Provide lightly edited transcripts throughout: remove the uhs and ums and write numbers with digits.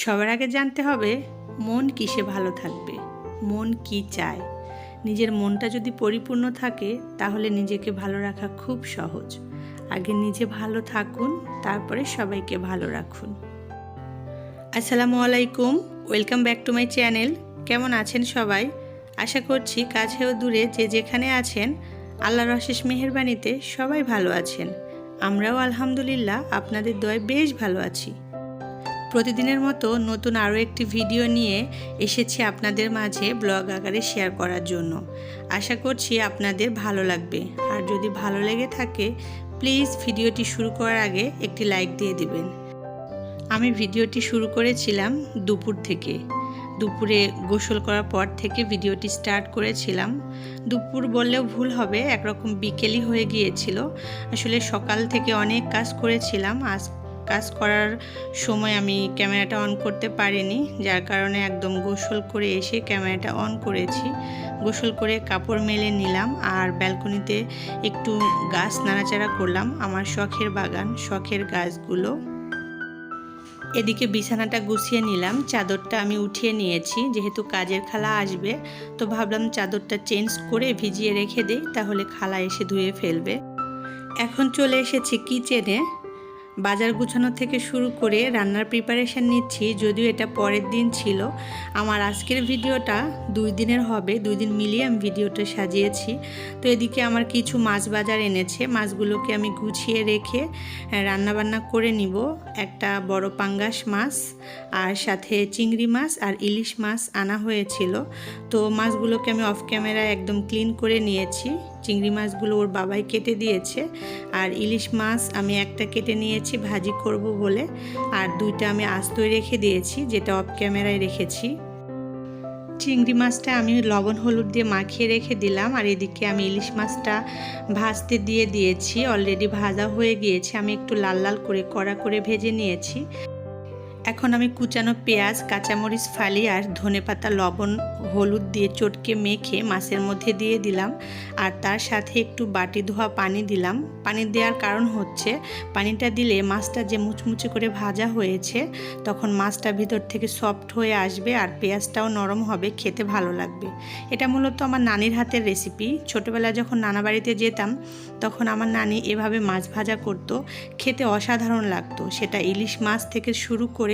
সবার আগে জানতে হবে মন কিসে ভালো থাকবে, মন কি চায়। নিজের মনটা যদি পরিপূর্ণ থাকে তাহলে নিজেকে ভালো রাখা খুব সহজ। আগে নিজে ভালো থাকুন, তারপরে সবাইকে ভালো রাখুন। আসসালামু আলাইকুম, welcome back to my channel. কেমন আছেন সবাই? আশা করছি কাছেও দূরে যে যেখানে আছেন আল্লাহর অশেষ মেহেরবানিতে সবাই ভালো আছেন। আমরাও আলহামদুলিল্লাহ আপনাদের দয়ায় বেশ ভালো আছি। প্রতিদিনের মতো নতুন আরও একটি ভিডিও নিয়ে এসেছি আপনাদের মাঝে ব্লগ আকারে শেয়ার করার জন্য। আশা করছি আপনাদের ভালো লাগবে, আর যদি ভালো লেগে থাকে প্লিজ ভিডিওটি শুরু করার আগে একটি লাইক দিয়ে দিবেন। আমি ভিডিওটি শুরু করেছিলাম দুপুর থেকে। দুপুরে গোসল করার পর থেকে ভিডিওটি স্টার্ট করেছিলাম। দুপুর বললেও ভুল হবে, একরকম বিকেলই হয়ে গিয়েছিল। আসলে সকাল থেকে অনেক কাজ করেছিলাম। আজ কাজ করার সময় আমি ক্যামেরাটা অন করতে পারিনি, যার কারণে একদম গোসল করে এসে ক্যামেরাটা অন করেছি। গোসল করে কাপড় মেলে নিলাম আর ব্যালকনিতে একটু গাছ নাড়াচাড়া করলাম। আমার শখের বাগান, শখের গাছগুলো। এদিকে বিছানাটা গুছিয়ে নিলাম, চাদরটা আমি উঠিয়ে নিয়েছি, যেহেতু কাজের খালা আসবে তো ভাবলাম চাদরটা চেঞ্জ করে ভিজিয়ে রেখে দেই, তাহলে খালা এসে ধুয়ে ফেলবে। এখন চলে এসেছি কিচেনে। বাজার গুছানো থেকে শুরু করে রান্নার প্রিপারেশান নিচ্ছি, যদিও এটা পরের দিন ছিল। আমার আজকের ভিডিওটা 2 দিনের হবে, 2 দিন মিলিয়ে আমি ভিডিওটা সাজিয়েছি। তো এদিকে আমার কিছু মাছ বাজার এনেছে, মাছগুলোকে আমি গুছিয়ে রেখে রান্নাবান্না করে নিব। একটা বড় পাঙ্গাস মাছ আর সাথে চিংড়ি মাছ আর ইলিশ মাছ আনা হয়েছিল। তো মাছগুলোকে আমি অফ ক্যামেরায় একদম ক্লিন করে নিয়েছি। চিংড়ি মাছগুলো ওর বাবাই কেটে দিয়েছে, আর ইলিশ মাছ আমি একটা কেটে নিয়েছি ভাজি করব বলে, আর 2টা আমি আস্তই রেখে দিয়েছি, যেটা অফ ক্যামেরায় রেখেছি। চিংড়ি মাছটা আমি লবণ হলুদ দিয়ে মাখিয়ে রেখে দিলাম, আর এদিকে আমি ইলিশ মাছটা ভাজতে দিয়ে দিয়েছি। অলরেডি ভাজা হয়ে গিয়েছে, আমি একটু লাল লাল করে কড়া করে ভেজে নিয়েছি। এখন আমি কুচানো পেঁয়াজ, কাঁচামরিচ ফালি আর ধনেপাতা লবণ হলুদ দিয়ে চটকে মেখে মাছের মধ্যে দিয়ে দিলাম, আর তার সাথে একটু বাটি ধোয়া পানি দিলাম। পানি দেওয়ার কারণ হচ্ছে পানিটা দিলে মাছটা যে মুচমুচে করে ভাজা হয়েছে তখন মাছটা ভিতর থেকে সফট হয়ে আসবে, আর পেঁয়াজটাও নরম হবে, খেতে ভালো লাগবে। এটা মূলত আমার নানির হাতের রেসিপি। ছোটোবেলায় যখন নানা বাড়িতে যেতাম তখন আমার নানি এভাবে মাছ ভাজা করতো, খেতে অসাধারণ লাগতো। সেটা ইলিশ মাছ থেকে শুরু করে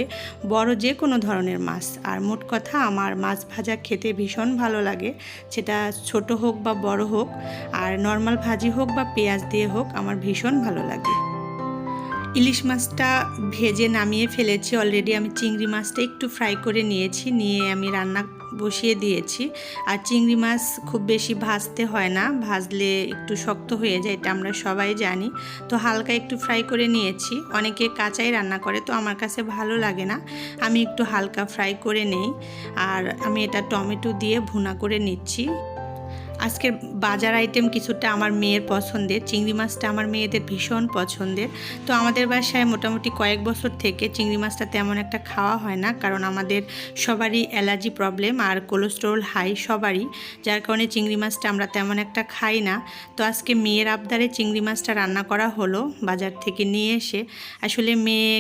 বড় যে কোনো ধরনের মাছ। আর মোট কথা আমার মাছ ভাজা খেতে ভীষণ ভালো লাগে, সেটা ছোট হোক বা বড় হোক, আর নর্মাল ভাজি হোক বা পেঁয়াজ দিয়ে হোক, আমার ভীষণ ভালো লাগে। ইলিশ মাছটা ভেজে নামিয়ে ফেলেছি অলরেডি। আমি চিংড়ি মাছটা একটু ফ্রাই করে নিয়েছি, নিয়ে আমি রান্না বসিয়ে দিয়েছি। আর চিংড়ি মাছ খুব বেশি ভাজতে হয় না, ভাজলে একটু শক্ত হয়ে যায়, এটা আমরা সবাই জানি। তো হালকা একটু ফ্রাই করে নিয়েছি। অনেকে কাঁচাই রান্না করে, তো আমার কাছে ভালো লাগে না, আমি একটু হালকা ফ্রাই করে নেই। আর আমি এটা টমেটো দিয়ে ভুনা করে নিচ্ছি। আজকের বাজার আইটেম কিছুটা আমার মেয়ের পছন্দের, চিংড়ি মাছটা আমার মেয়েদের ভীষণ পছন্দের। তো আমাদের বাসায় মোটামুটি কয়েক বছর থেকে চিংড়ি মাছটা তেমন একটা খাওয়া হয় না, কারণ আমাদের সবারই অ্যালার্জি প্রবলেম আর কোলেস্টেরল হাই সবারই, যার কারণে চিংড়ি মাছটা আমরা তেমন একটা খাই না। তো আজকে মেয়ের আবদারে চিংড়ি মাছটা রান্না করা হলো বাজার থেকে নিয়ে এসে। আসলে মেয়ে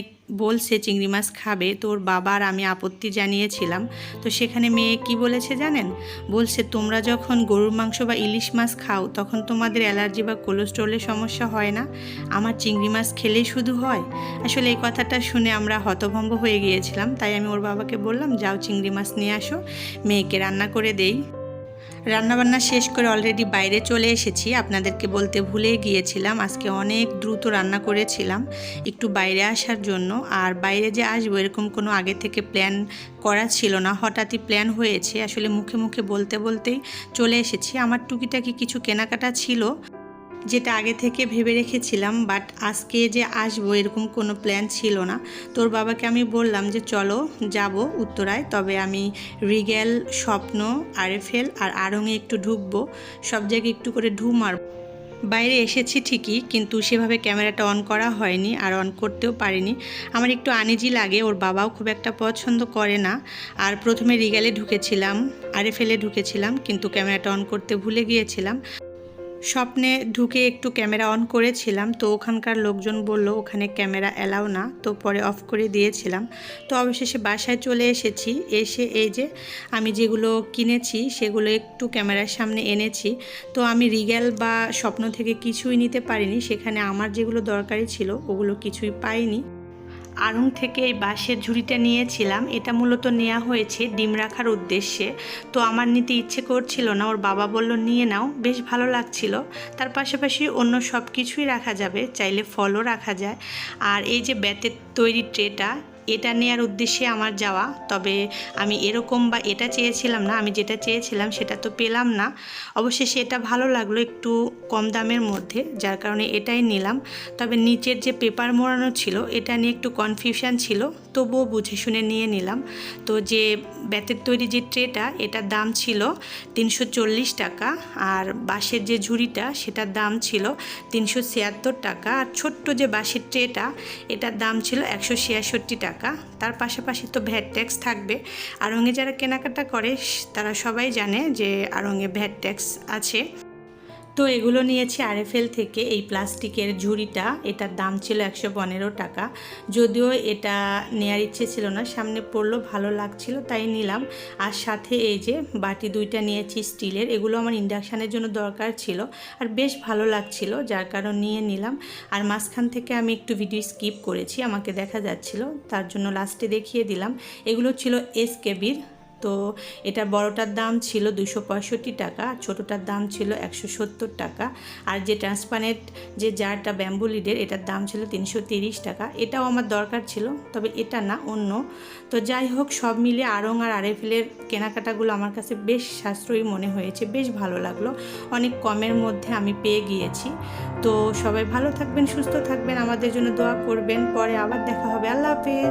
বলছে চিংড়ি মাছ খাবে, তো ওর বাবা আর আমি আপত্তি জানিয়েছিলাম। তো সেখানে মেয়ে কি বলেছে জানেন? বলছে তোমরা যখন গরুর মাংস বা ইলিশ মাছ খাও তখন তোমাদের অ্যালার্জি বা কোলেস্ট্রলের সমস্যা হয় না, আমার চিংড়ি মাছ খেলেই শুধু হয়। আসলে এই কথাটা শুনে আমরা হতভম্ব হয়ে গিয়েছিলাম। তাই আমি ওর বাবাকে বললাম, যাও চিংড়ি মাছ নিয়ে আসো, মেয়েকে রান্না করে দেই। রান্নাবান্না শেষ করে অলরেডি বাইরে চলে এসেছি। আপনাদেরকে বলতে ভুলে গিয়েছিলাম, আজকে অনেক দ্রুত রান্না করেছিলাম একটু বাইরে আসার জন্য। আর বাইরে যে আসবো এরকম কোনো আগে থেকে প্ল্যান করা ছিল না, হঠাৎই প্ল্যান হয়েছে। আসলে মুখে মুখে বলতে বলতেই চলে এসেছি। আমার টুকিটাকি কিছু কেনাকাটা ছিল যেটা আগে থেকে ভেবে রেখেছিলাম, বাট আজকে যে আসবো এরকম কোনো প্ল্যান ছিল না। তোর বাবাকে আমি বললাম যে চলো যাব উত্তরায়, তবে আমি রিগেল, স্বপ্ন, আরএফএল আর আড়ংয়ে একটু ঢুকবো, সব জায়গায় একটু করে ঢু মারব। বাইরে এসেছি ঠিকই, কিন্তু সেভাবে ক্যামেরাটা অন করা হয়নি, আর অন করতেও পারিনি। আমার একটু আনইজি লাগে, ওর বাবাও খুব একটা পছন্দ করে না। আর প্রথমে রিগেলে ঢুকেছিলাম, আরএফএলে ঢুকেছিলাম, কিন্তু ক্যামেরাটা অন করতে ভুলে গিয়েছিলাম। স্বপ্নে ঢুকে একটু ক্যামেরা অন করেছিলাম, তো ওখানকার লোকজন বলল ওখানে ক্যামেরা অ্যালাউ না, তো পরে অফ করে দিয়েছিলাম। তো অবশেষে বাসায় চলে এসেছি। এসে এই যে আমি যেগুলো কিনেছি সেগুলো একটু ক্যামেরার সামনে এনেছি। তো আমি রিগ্যাল বা স্বপ্ন থেকে কিছুই নিতে পারিনি, সেখানে আমার যেগুলো দরকারি ছিল ওগুলো কিছুই পাইনি। আড়ং থেকে এই বাঁশের ঝুড়িটা নিয়েছিলাম, এটা মূলত নেওয়া হয়েছে ডিম রাখার উদ্দেশ্যে। তো আমার নিতে ইচ্ছে করছিল না, ওর বাবা বলল নিয়ে নাও, বেশ ভালো লাগছিল। তার পাশাপাশি অন্য সব কিছুই রাখা যাবে, চাইলে ফলও রাখা যায়। আর এই যে বেতের তৈরি ট্রেটা, এটা নেয়ার উদ্দেশ্যে আমার যাওয়া, তবে আমি এরকম বা এটা চেয়েছিলাম না, আমি যেটা চেয়েছিলাম সেটা তো পেলাম না। অবশেষে এটা ভালো লাগলো, একটু কম দামের মধ্যে, যার কারণে এটাই নিলাম। তবে নিচের যে পেপার মোড়ানো ছিল এটা নিয়ে একটু কনফিউশন ছিল, তবুও বুঝে শুনে নিয়ে নিলাম। তো যে বেতের তৈরি যে ট্রেটা, এটার দাম ছিল 340 টাকা, আর বাঁশের যে ঝুড়িটা সেটার দাম ছিল 376 টাকা, আর ছোট্ট যে বাঁশের ট্রেটা এটার দাম ছিল 166 টাকা। তার পাশাপাশি তো ভ্যাট ট্যাক্স থাকবে। আড়ংয়ে যারা কেনাকাটা করে তারা সবাই জানে যে আড়ংয়ে ভ্যাট ট্যাক্স আছে। তো এগুলো নিয়েছি আরএফএল থেকে, এই প্লাস্টিকের ঝুড়িটা, এটার দাম ছিল 115 টাকা। যদিও এটা নেয়ার ইচ্ছে ছিল না, সামনে পড়লো ভালো লাগছিল তাই নিলাম। আর সাথে এই যে বাটি দুইটা নিয়েছি স্টিলের, এগুলো আমার ইন্ডাকশানের জন্য দরকার ছিল আর বেশ ভালো লাগছিল, যার কারণ নিয়ে নিলাম। আর মাঝখান থেকে আমি একটু ভিডিও স্কিপ করেছি, আমাকে দেখা যাচ্ছিল, তার জন্য লাস্টে দেখিয়ে দিলাম। এগুলো ছিল এসকেবির। তো এটা বড়টার দাম ছিল 265 টাকা, ছোটোটার দাম ছিল 170 টাকা। আর যে ট্রান্সপারেন্ট যে জারটা ব্যাম্বু লিডের, এটার দাম ছিল 330 টাকা। এটাও আমার দরকার ছিল, তবে এটা না, অন্য। তো যাই হোক, সব মিলে আড়ং আর আরএফএলের কেনাকাটাগুলো আমার কাছে বেশ সাশ্রয়ী মনে হয়েছে, বেশ ভালো লাগলো, অনেক কমের মধ্যে আমি পেয়ে গিয়েছি। তো সবাই ভালো থাকবেন, সুস্থ থাকবেন, আমাদের জন্য দোয়া করবেন। পরে আবার দেখা হবে। আল্লাহ হাফেজ।